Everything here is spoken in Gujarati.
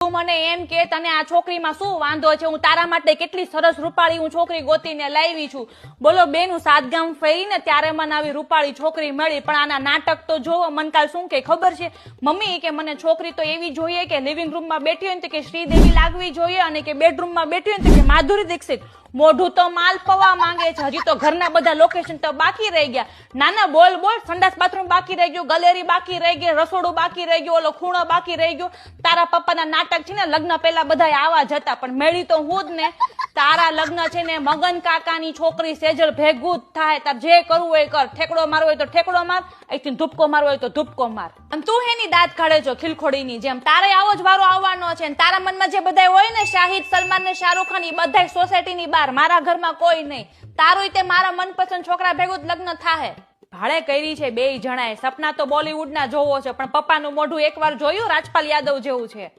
તું મને એમ કે તને આ છોકરીમાં શું વાંધો છે? હું તારા માટે કેટલી સરસ રૂપાળી હું છોકરી ગોતીને લાવી છું. બોલો બેનું સાતગામ ફરીને ત્યારે મને આવી રૂપાળી છોકરી મળી. પણ આના નાટક તો જોવો. મન કાલ શું કે ખબર છે મમ્મી કે મને છોકરી તો એવી જોઈએ કે લિવિંગ રૂમમાં બેઠી હોય ને કે શ્રીદેવી લાગવી જોઈએ અને કે બેડરૂમમાં બેઠી હોય ને કે માધુરી દીક્ષિત. મોઢું તો માલ પવા માંગે છે. હજી તો ઘરના બધા લોકેશન તો બાકી રહી ગયા. નાના બોલ બોલ. સંડાસ બાથરૂમ બાકી રહી ગયું, ગલેરી બાકી રહી ગઈ, રસોડું બાકી રહી ગયું, ઓલો ખૂણો બાકી રહી ગયો. તારા પપ્પાના નાટક છે ને લગ્ન પહેલા બધા આવા જતા, પણ મેળી તો હું જ ને. તારા લગ્ન છે ને મગન કાકાની છોકરી સેજલ ભેગું જ થાય. તાર જે કરવું હોય કર. ઠેકડો મારવો હોય તો ઠેકડો માર, અહીંથી ધૂપકો મારવો હોય તો ધૂપકો માર. અને તું એની દાંત કાઢે છો ખીલખોડીની જેમ. તારે આવો જ વારો આવવાનો છે. તારા મનમાં જે બધા હોય ને શાહિદ, સલમાન ને શાહરુખ ખાન, એ બધા સોસાયટીની બહાર, મારા ઘરમાં કોઈ નહીં. તારું તે મારા મનપસંદ છોકરા ભેગું જ લગ્ન થાહે. ભાડે કરી છે બેય જણાએ. સપના તો બોલીવુડ ના જોવો છે, પણ પપ્પાનું મોઢું એકવાર જોયું રાજપાલ યાદવ જેવું છે.